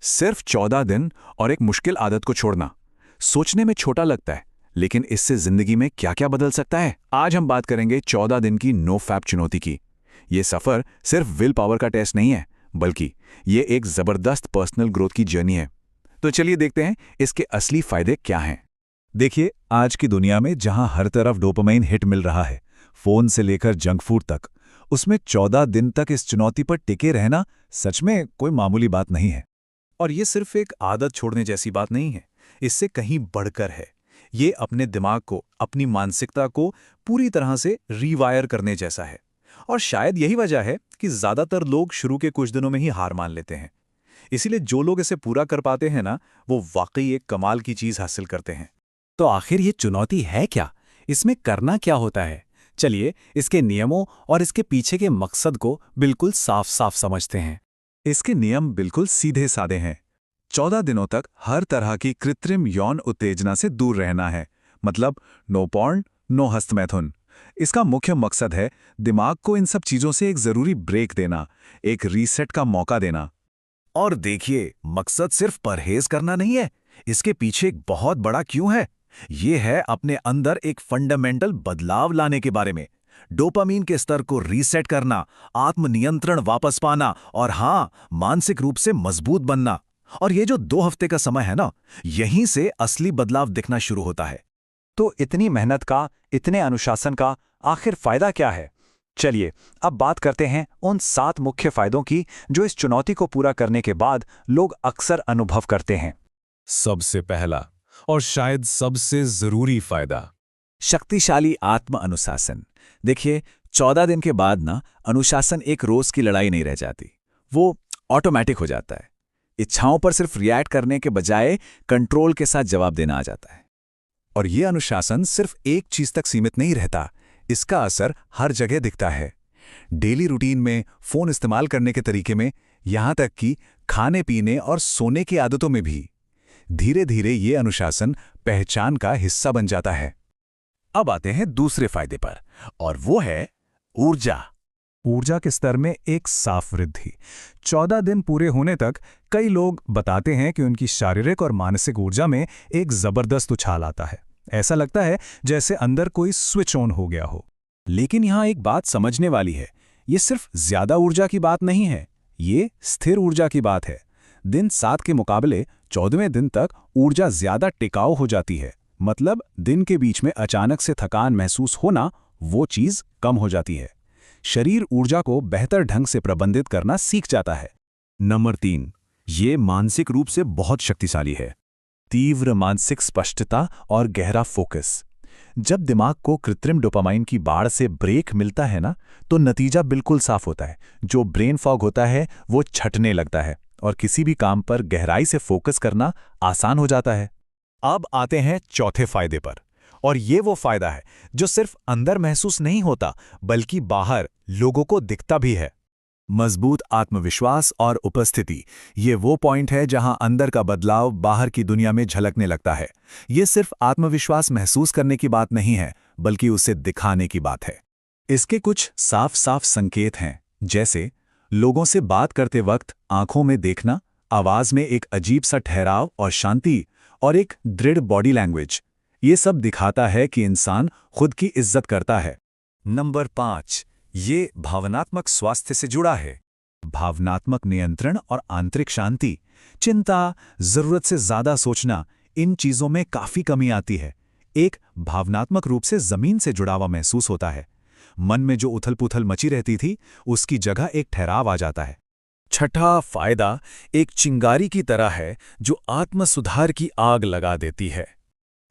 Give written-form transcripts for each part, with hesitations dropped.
सिर्फ 14 दिन और एक मुश्किल आदत को छोड़ना सोचने में छोटा लगता है, लेकिन इससे जिंदगी में क्या क्या बदल सकता है। आज हम बात करेंगे 14 दिन की नो फैप चुनौती की। ये सफर सिर्फ विल पावर का टेस्ट नहीं है, बल्कि ये एक जबरदस्त पर्सनल ग्रोथ की जर्नी है। तो चलिए देखते हैं इसके असली फायदे क्या हैं। देखिए, आज की दुनिया में जहां हर तरफ डोपामाइन हिट मिल रहा है, फोन से लेकर जंक फूड तक, उसमें 14 दिन तक इस चुनौती पर टिके रहना सच में कोई मामूली बात नहीं है। और ये सिर्फ एक आदत छोड़ने जैसी बात नहीं है, इससे कहीं बढ़कर है। ये अपने दिमाग को, अपनी मानसिकता को पूरी तरह से रीवायर करने जैसा है। और शायद यही वजह है कि ज्यादातर लोग शुरू के कुछ दिनों में ही हार मान लेते हैं। इसीलिए जो लोग इसे पूरा कर पाते हैं ना, वो वाकई एक कमाल की चीज हासिल करते हैं। तो आखिर ये चुनौती है क्या? इसमें करना क्या होता है? चलिए इसके नियमों और इसके पीछे के मकसद को बिल्कुल साफ साफ समझते हैं। इसके नियम बिल्कुल सीधे साधे हैं। 14 दिनों तक हर तरह की कृत्रिम यौन उत्तेजना से दूर रहना है, मतलब नो पॉर्न, नो हस्तमैथुन। इसका मुख्य मकसद है दिमाग को इन सब चीजों से एक जरूरी ब्रेक देना, एक रीसेट का मौका देना। और देखिए, मकसद सिर्फ परहेज करना नहीं है, इसके पीछे एक बहुत बड़ा क्यों है। ये है अपने अंदर एक फंडामेंटल बदलाव लाने के बारे में। डोपामीन के स्तर को रीसेट करना, आत्मनियंत्रण वापस पाना और हाँ, मानसिक रूप से मजबूत बनना। और ये जो 2 हफ्ते का समय है ना, यहीं से असली बदलाव दिखना शुरू होता है। तो इतनी मेहनत का, इतने अनुशासन का आखिर फायदा क्या है? चलिए अब बात करते हैं उन 7 मुख्य फायदों की जो इस चुनौती को पूरा करने के बाद लोग अक्सर अनुभव करते हैं। सबसे पहला और शायद सबसे जरूरी फायदा, शक्तिशाली आत्म अनुशासन। देखिए, 14 दिन के बाद ना अनुशासन एक रोज की लड़ाई नहीं रह जाती, वो ऑटोमेटिक हो जाता है। इच्छाओं पर सिर्फ रिएक्ट करने के बजाय कंट्रोल के साथ जवाब देना आ जाता है। और ये अनुशासन सिर्फ एक चीज तक सीमित नहीं रहता, इसका असर हर जगह दिखता है। डेली रूटीन में, फोन इस्तेमाल करने के तरीके में, यहां तक कि खाने पीने और सोने की आदतों में भी। धीरे धीरे ये अनुशासन पहचान का हिस्सा बन जाता है। अब आते हैं दूसरे फायदे पर, और वो है ऊर्जा। ऊर्जा के स्तर में एक साफ वृद्धि। 14 दिन पूरे होने तक कई लोग बताते हैं कि उनकी शारीरिक और मानसिक ऊर्जा में एक जबरदस्त उछाल आता है। ऐसा लगता है जैसे अंदर कोई स्विच ऑन हो गया हो। लेकिन यहां एक बात समझने वाली है, ये सिर्फ ज्यादा ऊर्जा की बात नहीं है, ये स्थिर ऊर्जा की बात है। दिन 7 के मुकाबले 14वें दिन तक ऊर्जा ज्यादा टिकाऊ हो जाती है। मतलब दिन के बीच में अचानक से थकान महसूस होना, वो चीज कम हो जाती है। शरीर ऊर्जा को बेहतर ढंग से प्रबंधित करना सीख जाता है। नंबर 3, ये मानसिक रूप से बहुत शक्तिशाली है। तीव्र मानसिक स्पष्टता और गहरा फोकस। जब दिमाग को कृत्रिम डोपामाइन की बाढ़ से ब्रेक मिलता है ना, तो नतीजा बिल्कुल साफ होता है। जो ब्रेन फॉग होता है वो छटने लगता है और किसी भी काम पर गहराई से फोकस करना आसान हो जाता है। अब आते हैं चौथे फायदे पर, और ये वो फायदा है जो सिर्फ अंदर महसूस नहीं होता, बल्कि बाहर लोगों को दिखता भी है। मजबूत आत्मविश्वास और उपस्थिति। ये वो पॉइंट है जहां अंदर का बदलाव बाहर की दुनिया में झलकने लगता है। ये सिर्फ आत्मविश्वास महसूस करने की बात नहीं है, बल्कि उसे दिखाने की बात है। इसके कुछ साफ साफ संकेत हैं, जैसे लोगों से बात करते वक्त आंखों में देखना, आवाज में एक अजीब सा ठहराव और शांति, और एक दृढ़ बॉडी लैंग्वेज। ये सब दिखाता है कि इंसान खुद की इज्जत करता है। नंबर 5, ये भावनात्मक स्वास्थ्य से जुड़ा है। भावनात्मक नियंत्रण और आंतरिक शांति। चिंता, जरूरत से ज्यादा सोचना, इन चीजों में काफी कमी आती है। एक भावनात्मक रूप से जमीन से जुड़ा हुआ महसूस होता है। मन में जो उथल-पुथल मची रहती थी, उसकी जगह एक ठहराव आ जाता है। छठा फायदा एक चिंगारी की तरह है जो आत्म सुधार की आग लगा देती है।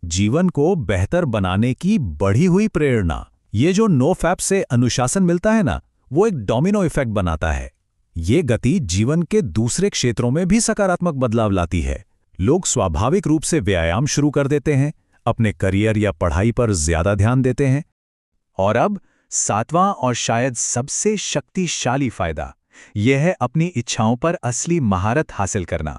जीवन को बेहतर बनाने की बढ़ी हुई प्रेरणा। ये जो नो फैप से अनुशासन मिलता है ना, वो एक डोमिनो इफेक्ट बनाता है। ये गति जीवन के दूसरे क्षेत्रों में भी सकारात्मक बदलाव लाती है। लोग स्वाभाविक रूप से व्यायाम शुरू कर देते हैं, अपने करियर या पढ़ाई पर ज्यादा ध्यान देते हैं। और अब 7वां और शायद सबसे शक्तिशाली फायदा, यह है अपनी इच्छाओं पर असली महारत हासिल करना।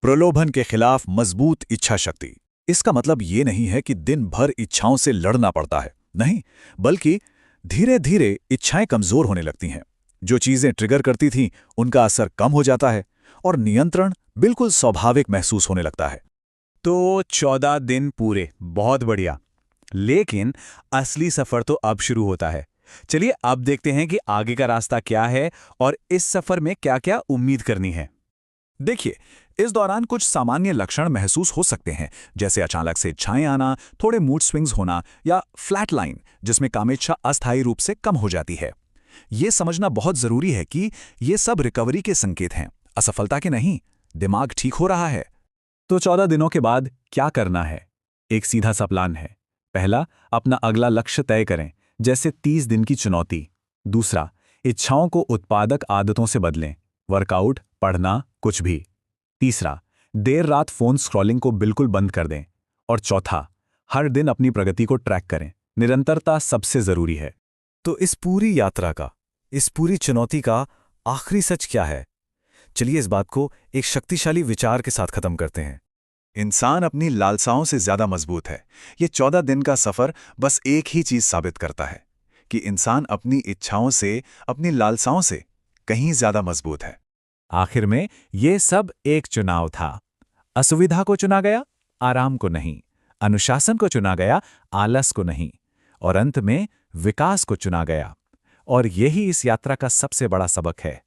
प्रलोभन के खिलाफ मजबूत इच्छा शक्ति। इसका मतलब ये नहीं है कि दिन भर इच्छाओं से लड़ना पड़ता है, नहीं, बल्कि धीरे धीरे इच्छाएं कमजोर होने लगती हैं। जो चीजें ट्रिगर करती थीं, उनका असर कम हो जाता है और नियंत्रण बिल्कुल स्वाभाविक महसूस होने लगता है। तो 14 दिन पूरे, बहुत बढ़िया। लेकिन असली सफर तो अब शुरू होता है। चलिए अब देखते हैं कि आगे का रास्ता क्या है और इस सफर में क्या-क्या उम्मीद करनी है। देखिए, इस दौरान कुछ सामान्य लक्षण महसूस हो सकते हैं, जैसे अचानक से इच्छाएं आना, थोड़े मूड स्विंग्स होना या फ्लैट लाइन, जिसमें कामेच्छा अस्थायी रूप से कम हो जाती है। ये समझना बहुत जरूरी है कि ये सब रिकवरी के संकेत हैं, असफलता के नहीं। दिमाग ठीक हो रहा है। तो 14 दिनों के बाद क्या करना है? एक सीधा सा प्लान है। पहला, अपना अगला लक्ष्य तय करें, जैसे 30 दिन की चुनौती। दूसरा, इच्छाओं को उत्पादक आदतों से बदलें, वर्कआउट, पढ़ना, कुछ भी। तीसरा, देर रात फोन स्क्रॉलिंग को बिल्कुल बंद कर दें। और चौथा, हर दिन अपनी प्रगति को ट्रैक करें। निरंतरता सबसे जरूरी है। तो इस पूरी यात्रा का, इस पूरी चुनौती का आखिरी सच क्या है? चलिए इस बात को एक शक्तिशाली विचार के साथ खत्म करते हैं। इंसान अपनी लालसाओं से ज्यादा मजबूत है। ये 14 दिन का सफर बस एक ही चीज साबित करता है कि इंसान अपनी इच्छाओं से, अपनी लालसाओं से कहीं ज्यादा मजबूत है। आखिर में ये सब एक चुनाव था। असुविधा को चुना गया, आराम को नहीं। अनुशासन को चुना गया, आलस को नहीं। और अंत में विकास को चुना गया। और यही इस यात्रा का सबसे बड़ा सबक है।